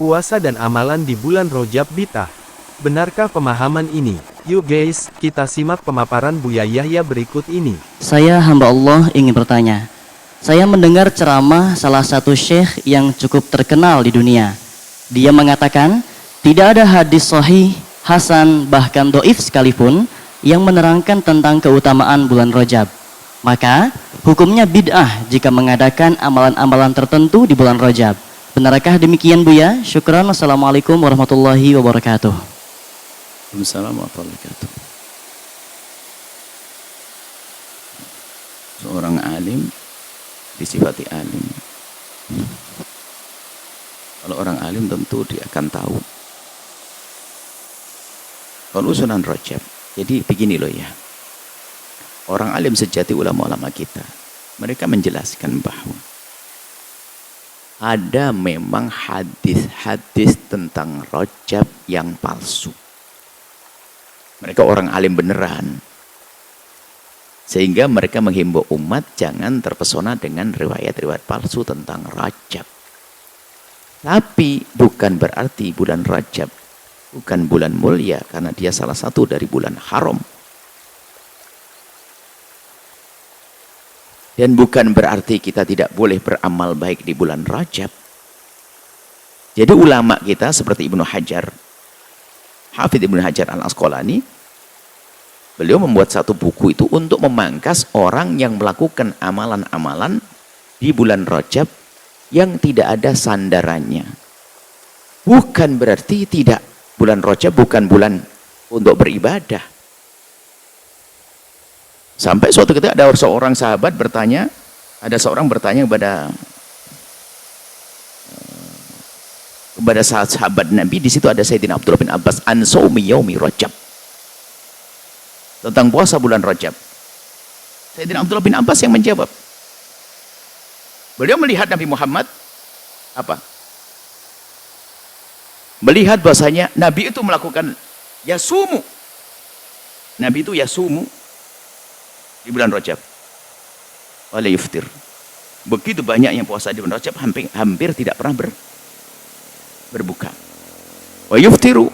Puasa dan amalan di bulan Rajab Bitah. Benarkah pemahaman ini? Yuk guys, kita simak pemaparan Buya Yahya berikut ini. Saya hamba Allah ingin bertanya. Saya mendengar ceramah salah satu syekh yang cukup terkenal di dunia. Dia mengatakan, tidak ada hadis sahih, hasan, bahkan doif sekalipun yang menerangkan tentang keutamaan bulan Rajab. Maka, hukumnya bid'ah jika mengadakan amalan-amalan tertentu di bulan Rajab. Benarkah demikian Buya? Syukran. Assalamualaikum warahmatullahi wabarakatuh. Assalamualaikum warahmatullahi wabarakatuh. Seorang alim disifati alim. Kalau orang alim tentu dia akan tahu penyusunan Rajab. Jadi begini loh ya, orang alim sejati, ulama-ulama kita, mereka menjelaskan bahwa ada memang hadis-hadis tentang Rajab yang palsu. Mereka orang alim beneran, sehingga mereka menghimbau umat jangan terpesona dengan riwayat-riwayat palsu tentang Rajab. Tapi bukan berarti bulan Rajab bukan bulan mulia, karena dia salah satu dari bulan haram. Dan bukan berarti kita tidak boleh beramal baik di bulan Rajab. Jadi ulama kita seperti Ibnu Hajar, Hafidz Ibnu Hajar Al-Asqalani, beliau membuat satu buku itu untuk memangkas orang yang melakukan amalan-amalan di bulan Rajab yang tidak ada sandarannya. Bukan berarti tidak, bulan Rajab bukan bulan untuk beribadah. Sampai suatu ketika ada seorang sahabat bertanya, kepada sahabat Nabi, di situ ada Sayyidina Abdullah bin Abbas, an saumi yaumi Rajab, tentang puasa bulan Rajab. Sayyidina Abdullah bin Abbas yang menjawab. Beliau melihat Nabi Muhammad apa? Melihat bahasanya Nabi itu melakukan yasumu. Nabi itu yasumu di bulan Rajab. Wala yuftir. Begitu banyak yang puasa di bulan Rajab, hampir tidak pernah berbuka. Wa yuftiru.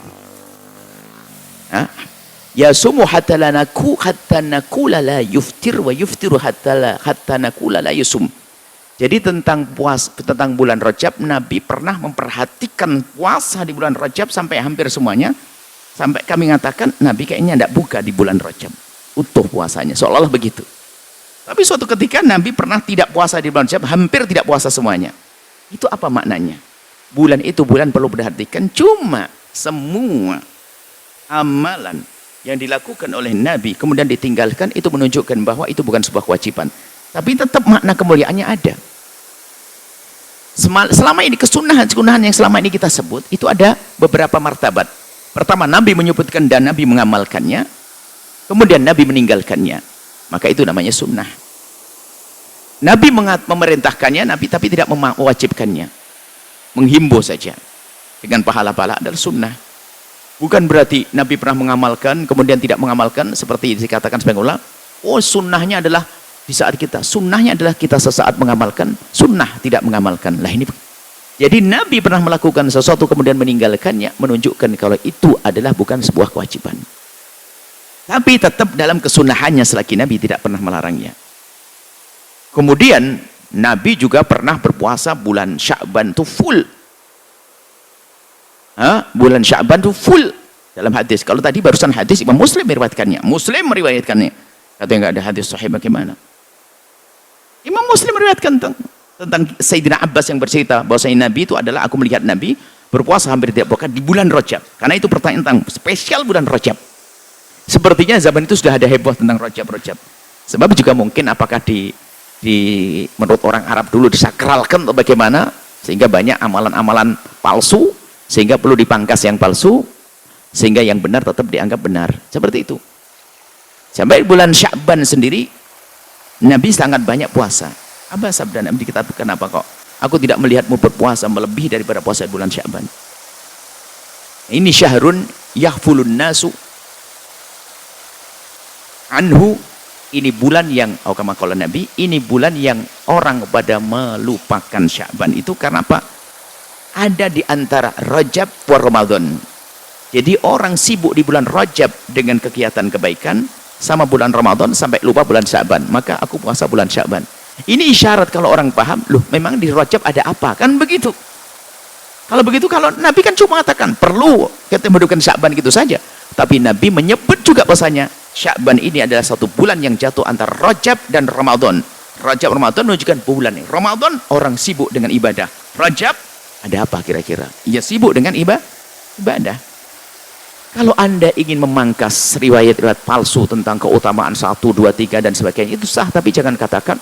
Yasumu hatta nakula la yuftir, wa yuftiru hatta nakula la yusum. Jadi tentang bulan Rajab, Nabi pernah memperhatikan puasa di bulan Rajab sampai hampir semuanya. Sampai kami mengatakan Nabi kayaknya tidak buka di bulan Rajab, utuh puasanya, seolah-olah begitu. Tapi suatu ketika Nabi pernah tidak puasa di bulan Rajab, hampir tidak puasa semuanya. Itu apa maknanya? Bulan itu bulan perlu diperhatikan. Cuma semua amalan yang dilakukan oleh Nabi kemudian ditinggalkan, itu menunjukkan bahwa itu bukan sebuah kewajiban. Tapi tetap makna kemuliaannya ada. Selama ini kesunahan yang selama ini kita sebut, itu ada beberapa martabat. Pertama, Nabi menyebutkan dan Nabi mengamalkannya. Kemudian Nabi meninggalkannya. Maka itu namanya sunnah. Nabi memerintahkannya, Nabi tapi tidak mewajibkannya. Menghimbau saja. Dengan pahala-pahala adalah sunnah. Bukan berarti Nabi pernah mengamalkan, kemudian tidak mengamalkan, seperti dikatakan sebagai ulama. Oh, sunnahnya adalah di saat kita, sunnahnya adalah kita sesaat mengamalkan, sunnah tidak mengamalkan. Lah ini. Jadi Nabi pernah melakukan sesuatu kemudian meninggalkannya, menunjukkan kalau itu adalah bukan sebuah kewajiban. Tapi tetap dalam kesunahannya selagi Nabi tidak pernah melarangnya. Kemudian Nabi juga pernah berpuasa bulan Sya'ban itu full. Bulan Sya'ban itu full dalam hadis. Kalau tadi barusan hadis Imam Muslim meriwayatkannya. Muslim meriwayatkannya. Katanya nggak ada hadis sahih, bagaimana? Imam Muslim meriwayatkan tentang Sayyidina Abbas yang bercerita bahwa Nabi itu adalah, aku melihat Nabi berpuasa hampir tidak buka di bulan Rajab. Karena itu pertanyaan tentang spesial bulan Rajab. Sepertinya zaman itu sudah ada heboh tentang Rajab. Sebab juga mungkin apakah menurut orang Arab dulu disakralkan atau bagaimana, sehingga banyak amalan-amalan palsu, sehingga perlu dipangkas yang palsu, sehingga yang benar tetap dianggap benar. Seperti itu. Sampai bulan Sya'ban sendiri, Nabi sangat banyak puasa. Apa sabda Nabi dikatakan apa kok? Aku tidak melihatmu berpuasa melebihi daripada puasa bulan Sya'ban. Ini syahrun yahfulun nasu anhu, ini bulan yang kama qala Nabi, ini bulan yang orang pada melupakan Sya'ban. Itu karena apa? ada di antara Rajab wa Ramadan. Jadi orang sibuk di bulan Rajab dengan kegiatan kebaikan, sama bulan Ramadan sampai lupa bulan Sya'ban. Maka aku puasa bulan Sya'ban. Ini isyarat kalau orang paham, loh memang di Rajab ada apa? Kan begitu. Kalau begitu, kalau Nabi kan cuma mengatakan perlu kita mendudukan Sya'ban gitu saja. Tapi Nabi menyebut juga bahasanya Sya'ban ini adalah satu bulan yang jatuh antara Rajab dan Ramadan. Rajab Ramadan menunjukkan bulan ini. Ramadan orang sibuk dengan ibadah. Rajab ada apa kira-kira? Ia sibuk dengan ibadah. Kalau Anda ingin memangkas riwayat-riwayat palsu tentang keutamaan 1, 2, 3 dan sebagainya, itu sah, tapi jangan katakan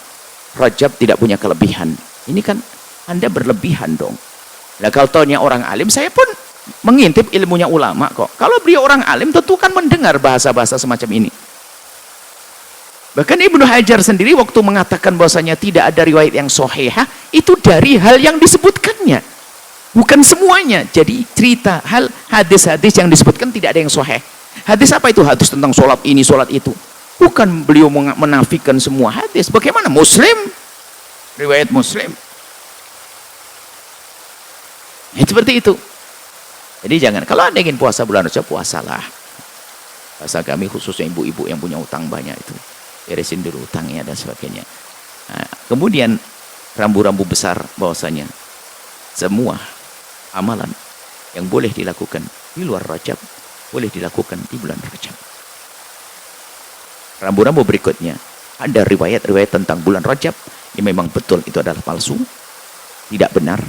Rajab tidak punya kelebihan. Ini kan Anda berlebihan dong. Nah, kalau taunya orang alim, saya pun mengintip ilmunya ulama kok. Kalau beliau orang alim, tentu kan mendengar bahasa-bahasa semacam ini. Bahkan Ibnu Hajar sendiri waktu mengatakan bahwasanya tidak ada riwayat yang sahihah, itu dari hal yang disebutkannya. Bukan semuanya. Jadi cerita hal hadis-hadis yang disebutkan tidak ada yang sahih. Hadis apa itu? Hadis tentang sholat ini, sholat itu. Bukan beliau menafikan semua hadis. Bagaimana? Muslim. Riwayat Muslim. Seperti itu. Jadi jangan. Kalau Anda ingin puasa bulan Rajab, puasalah. Bahasa kami khususnya ibu-ibu yang punya utang banyak itu. Beresin dulu utangnya dan sebagainya. Nah, kemudian rambu-rambu besar bahwasanya semua amalan yang boleh dilakukan di luar Rajab boleh dilakukan di bulan Rajab. Rambu-rambu berikutnya, ada riwayat-riwayat tentang bulan Rajab yang memang betul itu adalah palsu, tidak benar.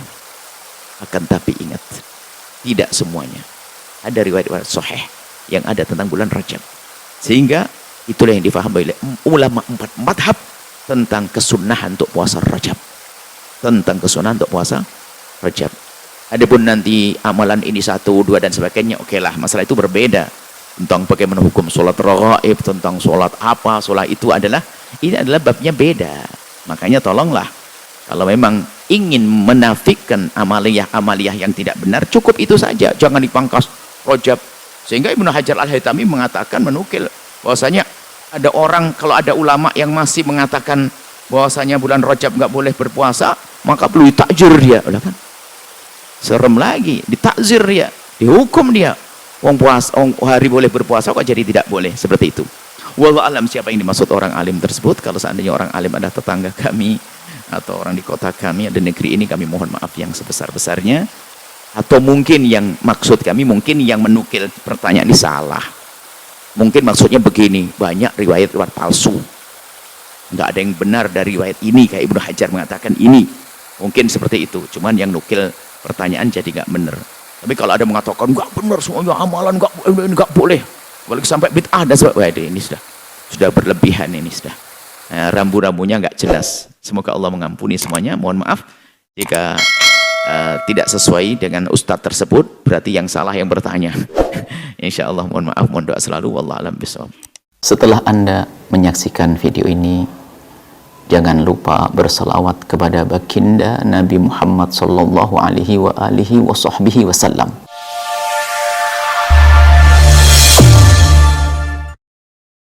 Akan tapi ingat, tidak semuanya. Ada riwayat-riwayat sahih yang ada tentang bulan Rajab. Sehingga itulah yang difahami oleh ulama 4 madhab tentang kesunahan untuk puasa Rajab. Tentang kesunahan untuk puasa Rajab. Adapun nanti amalan ini 1, 2 dan sebagainya, oke lah, masalah itu berbeda. Tentang bagaimana hukum sholat raghaib, tentang sholat apa, sholat itu adalah, ini adalah babnya beda. Makanya tolonglah, kalau memang ingin menafikan amaliyah yang tidak benar, cukup itu saja, jangan dipangkas Rajab. Sehingga Ibnu Hajar Al-Haytami mengatakan, menukil bahwasanya ada orang, kalau ada ulama yang masih mengatakan bahwasanya bulan Rajab nggak boleh berpuasa, maka perlu ditakjir dia. Udah kan? Serem lagi, ditakzir dia, dihukum dia. Wong puasa, hari boleh berpuasa kok jadi tidak boleh, seperti itu. Wallahu alam siapa yang dimaksud orang alim tersebut. Kalau seandainya orang alim adalah tetangga kami atau orang di kota kami, ada negeri ini, kami mohon maaf yang sebesar-besarnya. Atau mungkin yang maksud kami, mungkin yang menukil pertanyaan ini salah. Mungkin maksudnya begini, banyak riwayat-riwayat palsu. Nggak ada yang benar dari riwayat ini, kayak Ibnu Hajar mengatakan ini. Mungkin seperti itu, cuman yang nukil pertanyaan jadi nggak benar. Tapi kalau ada mengatakan nggak benar semuanya amalan nggak boleh, apalagi sampai bid'ah dan sebagainya, ini sudah berlebihan ini sudah. Nah, rambu-rambunya nggak jelas. Semoga Allah mengampuni semuanya. Mohon maaf jika tidak sesuai dengan ustadz tersebut, berarti yang salah yang bertanya. Insya Allah mohon maaf, mohon doa selalu. Wallahu a'lam bishawab. Setelah Anda menyaksikan video ini, jangan lupa berselawat kepada baginda Nabi Muhammad sallallahu alaihi wa alihi wa sahbihi wasallam.